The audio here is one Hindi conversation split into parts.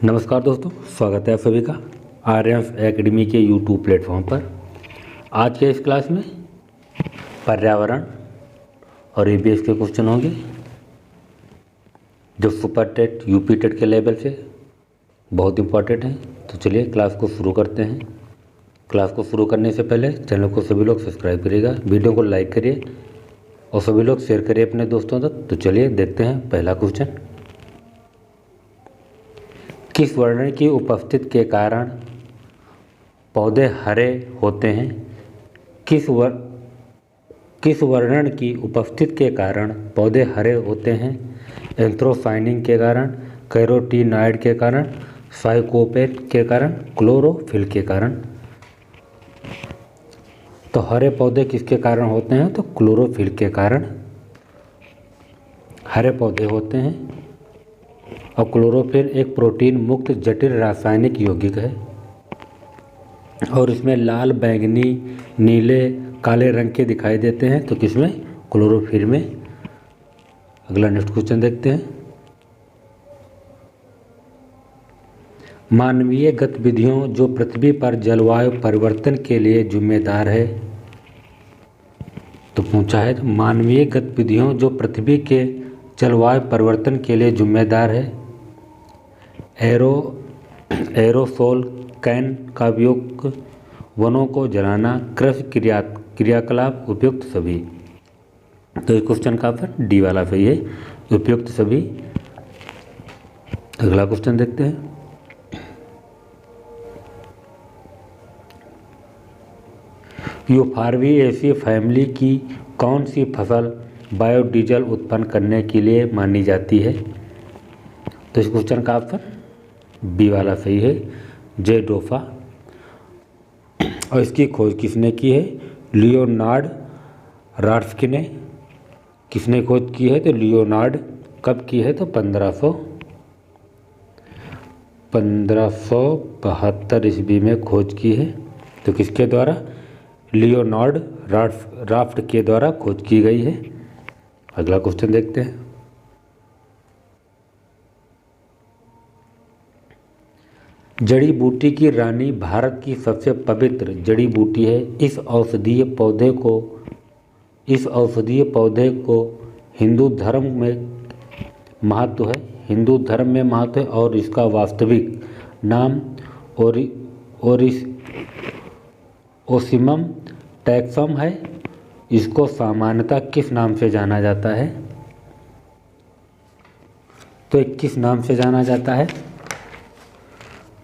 नमस्कार दोस्तों, स्वागत है आप सभी का आर्यन एकेडमी के यूट्यूब प्लेटफॉर्म पर। आज के इस क्लास में पर्यावरण और ईवीएस के क्वेश्चन होंगे जो सुपर टेट यूपी टेट के लेवल से बहुत इंपॉर्टेंट हैं। तो चलिए क्लास को शुरू करते हैं। क्लास को शुरू करने से पहले चैनल को सभी लोग सब्सक्राइब करिएगा, वीडियो को लाइक करिए और सभी लोग शेयर करिए अपने दोस्तों तक। तो चलिए देखते हैं पहला क्वेश्चन। किस वर्ण की उपस्थिति के कारण पौधे हरे होते हैं? किस वर्ण की उपस्थिति के कारण पौधे हरे होते हैं? एंथ्रोसाइनिन के कारण, कैरोटीनॉइड के कारण, साइकोपेन के कारण, क्लोरोफिल के कारण। तो हरे पौधे किसके कारण होते हैं? तो क्लोरोफिल के कारण हरे पौधे होते हैं। और क्लोरोफिल एक प्रोटीन मुक्त जटिल रासायनिक यौगिक है और इसमें लाल, बैंगनी, नीले, काले रंग के दिखाई देते हैं। तो किसमें? क्लोरोफिल में। अगला नेक्स्ट क्वेश्चन देखते हैं। मानवीय गतिविधियों जो पृथ्वी पर जलवायु परिवर्तन के लिए जिम्मेदार है। तो पूछा है तो मानवीय गतिविधियों जो पृथ्वी के जलवायु परिवर्तन के लिए जिम्मेदार है। एरोसोल कैन का उपयोग, वनों को जलाना, कृषि क्रियाकलाप, उपयुक्त सभी। तो इस क्वेश्चन का आंसर डी वाला सही है, उपयुक्त सभी। अगला क्वेश्चन देखते हैं। यूफॉर्बिएसी फैमिली की कौन सी फसल बायोडीजल उत्पन्न करने के लिए मानी जाती है? तो इस क्वेश्चन का आंसर बी वाला सही है, जेडोफा। और इसकी खोज किसने की है? लियोनार्ड राल्फ्स्की ने। किसने खोज की है? तो लियोनार्ड। कब की है? तो 1572 ईस्वी में खोज की है। तो किसके द्वारा? लियोनार्ड राफ्ट के द्वारा खोज की गई है। अगला क्वेश्चन देखते हैं। जड़ी बूटी की रानी भारत की सबसे पवित्र जड़ी बूटी है। इस औषधीय पौधे को हिंदू धर्म में महत्व है। और इसका वास्तविक नाम ओसिमम टैक्सम है। इसको सामान्यतः किस नाम से जाना जाता है? तो किस नाम से जाना जाता है?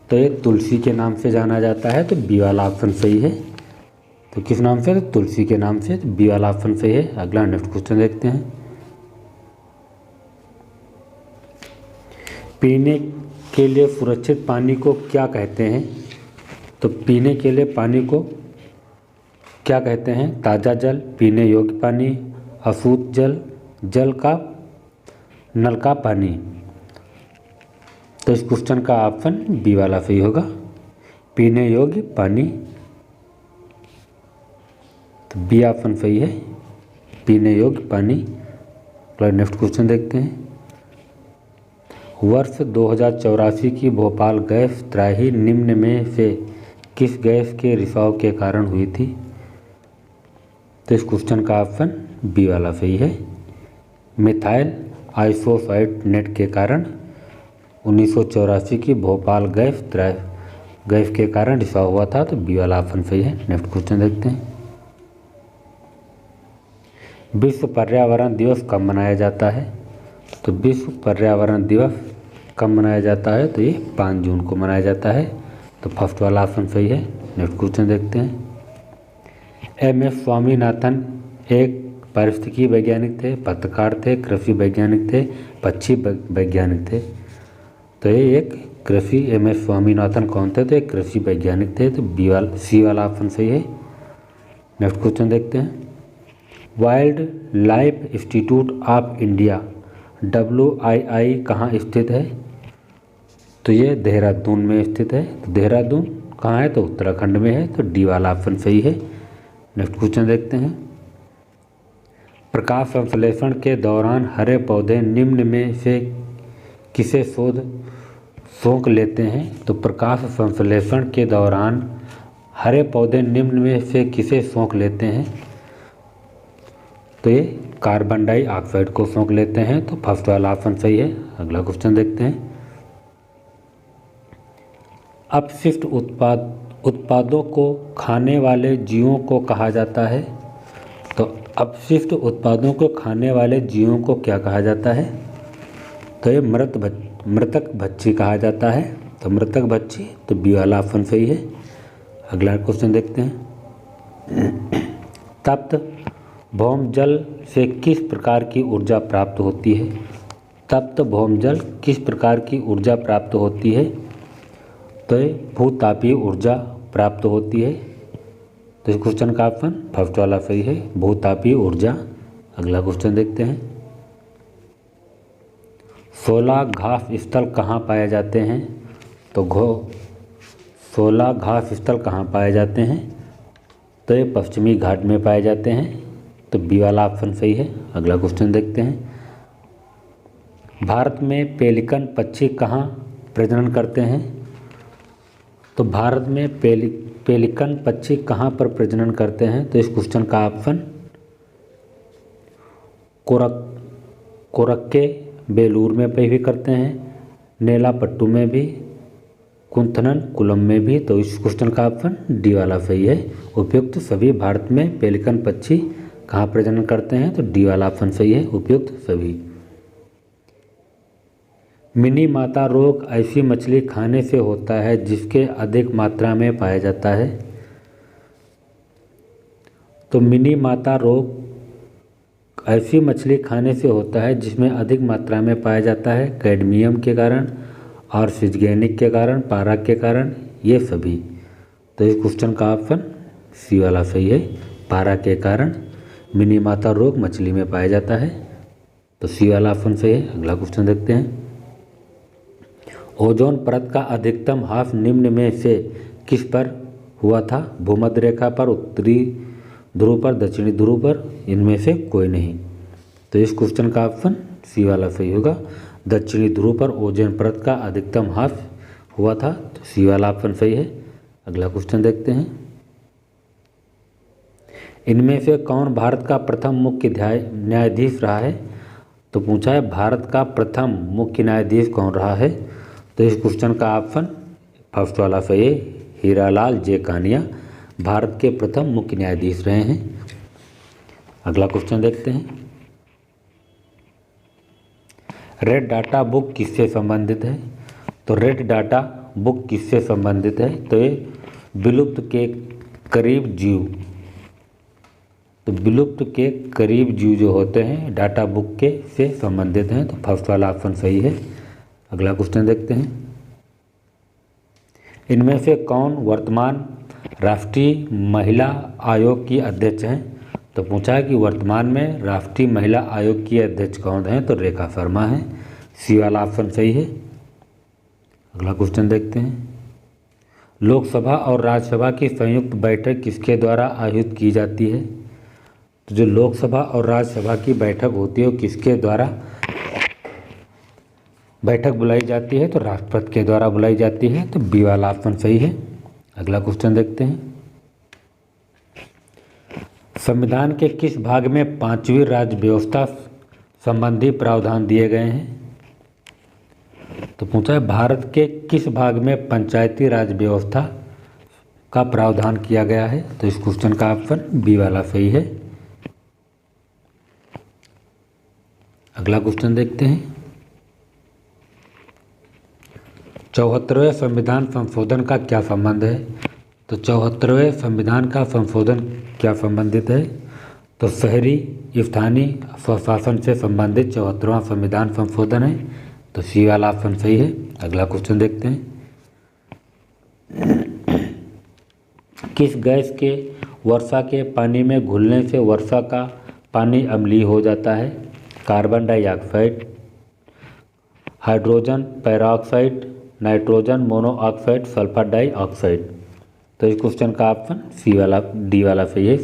तो ये तुलसी के नाम से जाना जाता है। तो बी वाला ऑप्शन सही है। तो किस नाम से? तो तुलसी के नाम से। तो बी वाला ऑप्शन सही है। अगला नेक्स्ट क्वेश्चन देखते हैं। पीने के लिए सुरक्षित पानी को क्या कहते हैं? तो पीने के लिए पानी को क्या कहते हैं? ताज़ा जल, पीने योग्य पानी, अशुद्ध जल, नल का पानी। तो इस क्वेश्चन का ऑप्शन बी वाला सही होगा, पीने योग्य पानी। तो बी ऑप्शन सही है, पीने योग्य पानी। नेक्स्ट क्वेश्चन देखते हैं। वर्ष 2084 की भोपाल गैस त्राही निम्न में से किस गैस के रिसाव के कारण हुई थी? तो इस क्वेश्चन का ऑप्शन बी वाला सही है, मिथाइल आइसोसाइनेट के कारण 1984 की भोपाल गैस के कारण रिसाव हुआ था। तो बी वाला ऑप्शन सही है। नेक्स्ट क्वेश्चन देखते हैं। विश्व पर्यावरण दिवस कब मनाया जाता है? तो विश्व पर्यावरण दिवस कब मनाया जाता है? तो ये 5 जून को मनाया जाता है। तो फर्स्ट वाला ऑप्शन सही है। नेक्स्ट क्वेश्चन देखते हैं। एम.एस. स्वामीनाथन एक पारिस्थितिकी वैज्ञानिक थे, पत्रकार थे, कृषि वैज्ञानिक थे, पक्षी वैज्ञानिक थे। तो ये एक कृषि एम.एस. स्वामीनाथन कौन थे? तो एक कृषि वैज्ञानिक थे। तो सी वाला ऑप्शन सही है। नेक्स्ट क्वेश्चन देखते हैं। Wild life institute of India WII कहाँ स्थित है? तो ये देहरादून में स्थित है। तो देहरादून कहाँ है? तो उत्तराखंड में है। तो डी वाला ऑप्शन सही है। नेक्स्ट क्वेश्चन देखते हैं। प्रकाश संश्लेषण के दौरान हरे पौधे निम्न में से किसे शोध सोख लेते हैं तो प्रकाश संश्लेषण के दौरान हरे पौधे निम्न में से किसे सोख लेते हैं? तो ये कार्बन डाइऑक्साइड को सोख लेते हैं, तो फर्स्ट वाला ऑप्शन सही है। अगला क्वेश्चन देखते हैं। अपशिष्ट उत्पादों को खाने वाले जीवों को कहा जाता है? तो अपशिष्ट उत्पादों को खाने वाले जीवों को क्या कहा जाता है? तो ये मृतक भक्षी कहा जाता है। तो मृतक भक्षी, तो बी वाला ऑप्शन सही है। अगला क्वेश्चन देखते हैं। तप्त भौमजल से किस प्रकार की ऊर्जा प्राप्त होती है? तप्त भौमजल किस प्रकार की ऊर्जा प्राप्त होती है? तो ये भूतापीय ऊर्जा प्राप्त होती है। तो इस क्वेश्चन का ऑप्शन फर्स्ट वाला सही है, भूतापीय ऊर्जा। अगला क्वेश्चन देखते हैं। 16 घास स्थल कहाँ पाए जाते हैं? तो 16 घास स्थल कहाँ पाए जाते हैं? तो ये पश्चिमी घाट में पाए जाते हैं। तो बी वाला ऑप्शन सही है। अगला क्वेश्चन देखते हैं। भारत में पेलिकन पक्षी कहाँ प्रजनन करते हैं? तो भारत में पेलिकन पक्षी कहाँ पर प्रजनन करते हैं? तो इस क्वेश्चन का ऑप्शन कोरक्के बेलूर में भी करते हैं, नेलापट्टू में भी, कुंथनन कुलम में भी। तो इस क्वेश्चन का ऑप्शन डी वाला सही है। उपयुक्त सभी भारत में पेलिकन पक्षी कहाँ प्रजनन करते हैं? तो डी वाला ऑप्शन सही है, उपयुक्त सभी। मिनी माता रोग ऐसी मछली खाने से होता है जिसके अधिक मात्रा में पाया जाता है? तो मिनी माता रोग ऐसी मछली खाने से होता है जिसमें अधिक मात्रा में पाया जाता है कैडमियम के कारण और सिजगेनिक के कारण, पारा के कारण, ये सभी। तो इस क्वेश्चन का ऑप्शन सी वाला सही है, पारा के कारण मिनी माता रोग मछली में पाया जाता है। तो सी वाला ऑप्शन सही है। अगला क्वेश्चन देखते हैं। ओजोन परत का अधिकतम हाफ निम्न में से किस पर हुआ था? भूमध्य रेखा पर, उत्तरी ध्रुव पर, दक्षिणी ध्रुव पर, इनमें से कोई नहीं। तो इस क्वेश्चन का ऑप्शन सी वाला सही होगा। दक्षिणी ध्रुव पर ओजोन परत का अधिकतम हाफ हुआ था, तो सी वाला ऑप्शन सही है। अगला क्वेश्चन देखते हैं। इनमें से कौन भारत का प्रथम मुख्य न्यायाधीश रहा है? तो पूछा है भारत का प्रथम मुख्य न्यायाधीश कौन रहा है? तो इस क्वेश्चन का ऑप्शन फर्स्ट वाला सही है, हीरालाल जे कानिया भारत के प्रथम मुख्य न्यायाधीश रहे हैं। अगला क्वेश्चन देखते हैं। रेड डाटा बुक किससे संबंधित है? तो रेड डाटा बुक किससे संबंधित है? तो ये विलुप्त के करीब जीव, तो विलुप्त के करीब जीव जो होते हैं डाटा बुक के से संबंधित हैं। तो फर्स्ट वाला ऑप्शन सही है। अगला क्वेश्चन देखते हैं। इनमें से कौन वर्तमान राष्ट्रीय महिला आयोग की अध्यक्ष हैं? तो पूछा है कि वर्तमान में राष्ट्रीय महिला आयोग की अध्यक्ष कौन हैं? तो रेखा शर्मा हैं। सी वाला ऑप्शन सही है। अगला क्वेश्चन देखते हैं। लोकसभा और राज्यसभा की संयुक्त बैठक किसके द्वारा आयोजित की जाती है? तो जो लोकसभा और राज्यसभा की बैठक होती है वो किसके द्वारा बैठक बुलाई जाती है? तो राष्ट्रपति के द्वारा बुलाई जाती है। तो बी वाला ऑप्शन सही है। अगला क्वेश्चन देखते हैं। संविधान के किस भाग में पांचवी राज्य व्यवस्था संबंधी प्रावधान दिए गए हैं? तो पूछा है भारत के किस भाग में पंचायती राज व्यवस्था का प्रावधान किया गया है? तो इस क्वेश्चन का ऑप्शन बी वाला सही है। अगला क्वेश्चन देखते हैं। 74वें संविधान संशोधन का क्या संबंध है? तो 74वें संविधान का संशोधन क्या संबंधित है? तो शहरी स्थानीय स्वशासन से संबंधित 74वां संविधान संशोधन है। तो सी वाला ऑप्शन सही है। अगला क्वेश्चन देखते हैं। किस गैस के वर्षा के पानी में घुलने से वर्षा का पानी अम्लीय हो जाता है? Carbon dioxide, hydrogen peroxide, nitrogen monoxide, sulphur dioxide. तो इस क्वेश्चन का ऑप्शन सी वाला डी वाला सही है,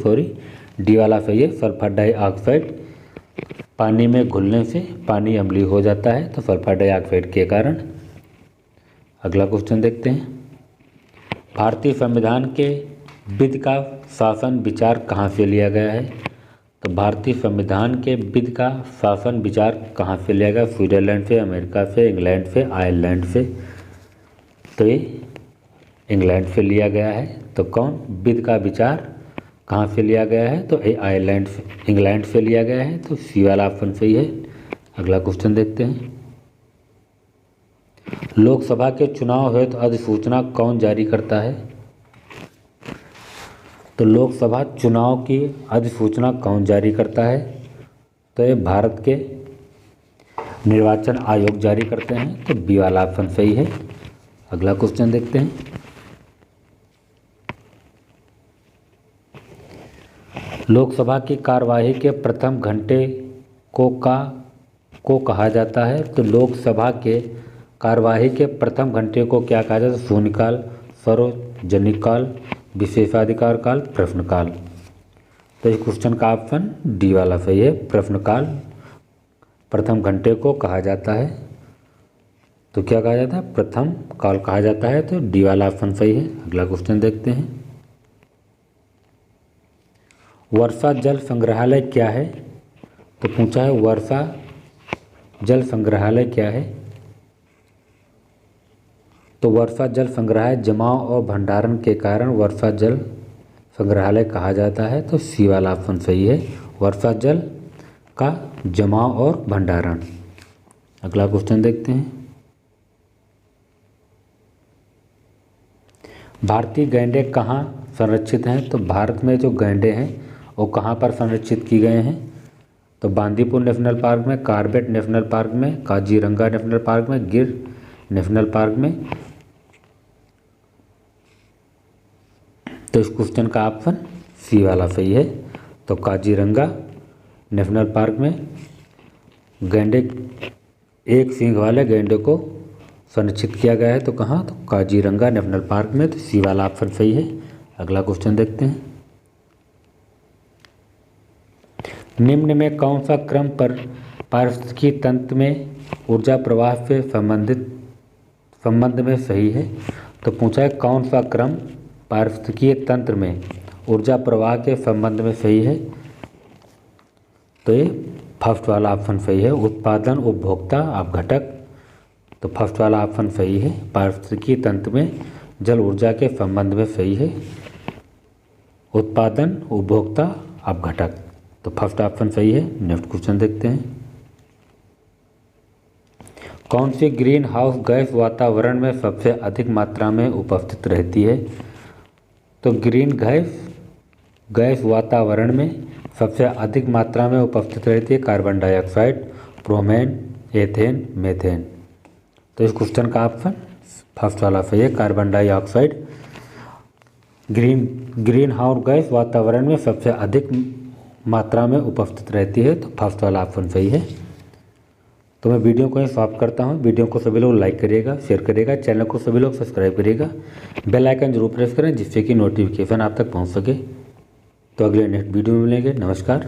डी वाला सही है। सल्फर डाइऑक्साइड पानी में घुलने से पानी अम्लीय हो जाता है, तो सल्फर डाइऑक्साइड के कारण। अगला क्वेश्चन देखते हैं। भारतीय संविधान के विधि का शासन विचार कहाँ से लिया गया है? तो भारतीय संविधान के विधि का शासन विचार कहाँ से लिया गया? स्विट्जरलैंड से, अमेरिका से, इंग्लैंड से, आयरलैंड से। तो ये इंग्लैंड से लिया गया है। तो कौन विधि का विचार कहाँ से लिया गया है? तो ये आयरलैंड से, इंग्लैंड से लिया गया है। तो सी वाला ऑप्शन सही है। अगला क्वेश्चन देखते हैं। लोकसभा के चुनाव हेतु अधिसूचना कौन जारी करता है? तो लोकसभा चुनाव की अधिसूचना कौन जारी करता है? तो ये भारत के निर्वाचन आयोग जारी करते हैं। तो बी वाला ऑप्शन सही है। अगला क्वेश्चन देखते हैं। लोकसभा की कार्यवाही के प्रथम घंटे को कहा जाता है? तो लोकसभा के कार्यवाही के प्रथम घंटे को क्या कहा जाता है? शून्यकाल, सार्वजनिक काल, विशेषाधिकार काल, प्रश्नकाल। तो इस क्वेश्चन का ऑप्शन डी वाला सही है। प्रश्नकाल प्रथम घंटे को कहा जाता है। तो क्या कहा जाता है? प्रथम काल कहा जाता है। तो डी वाला ऑप्शन सही है। अगला क्वेश्चन देखते हैं। वर्षा जल संग्रहालय क्या है? तो पूछा है वर्षा जल संग्रहालय क्या है? तो वर्षा जल संग्रहालय जमाव और भंडारण के कारण वर्षा जल संग्रहालय कहा जाता है। तो सी वाला ऑप्शन सही है। वर्षा जल का जमाव और भंडारण। अगला क्वेश्चन देखते हैं। भारतीय गैंडे कहाँ संरक्षित हैं? तो भारत में जो गैंडे हैं वो कहाँ पर संरक्षित किए गए हैं? तो बांदीपुर नेशनल पार्क में, कॉर्बेट नेशनल पार्क में, काजीरंगा नेशनल पार्क में, गिर नेशनल पार्क में। तो इस क्वेश्चन का ऑप्शन सी वाला सही है। तो काजीरंगा नेशनल पार्क में गैंडे, एक सींग वाले गैंडे को संरक्षित किया गया है। तो कहाँ? तो काजीरंगा नेशनल पार्क में। तो सी वाला ऑप्शन सही है। अगला क्वेश्चन देखते हैं। निम्न में कौन सा क्रम पर पारिस्थितिकी तंत्र में ऊर्जा प्रवाह से संबंध में सही है? तो पूछा है कौन सा क्रम पारिस्थितिकीय तंत्र में ऊर्जा प्रवाह के संबंध में सही है? तो ये फर्स्ट वाला ऑप्शन सही है। उत्पादन, उपभोक्ता, अपघटक। तो फर्स्ट वाला ऑप्शन सही है। पारिस्थितिकीय तंत्र में जल ऊर्जा के संबंध में सही है उत्पादन, उपभोक्ता, अपघटक। तो फर्स्ट ऑप्शन सही है। नेक्स्ट क्वेश्चन देखते हैं। कौन सी ग्रीन हाउस गैस वातावरण में सबसे अधिक मात्रा में उपस्थित रहती है? तो ग्रीन गैस वातावरण में सबसे अधिक मात्रा में उपस्थित रहती है carbon dioxide, bromine, ethane, methane. तो इस क्वेश्चन का ऑप्शन फर्स्ट वाला सही है। Carbon dioxide green house gas वातावरण में सबसे अधिक मात्रा में उपस्थित रहती है। तो फर्स्ट वाला ऑप्शन सही है। तो मैं वीडियो को ही समाप्त करता हूँ। वीडियो को सभी लोग लाइक करिएगा, शेयर करिएगा, चैनल को सभी लोग सब्सक्राइब करिएगा, बेल आइकन जरूर प्रेस करें जिससे कि नोटिफिकेशन आप तक पहुँच सके। तो अगले नेक्स्ट वीडियो में मिलेंगे। नमस्कार।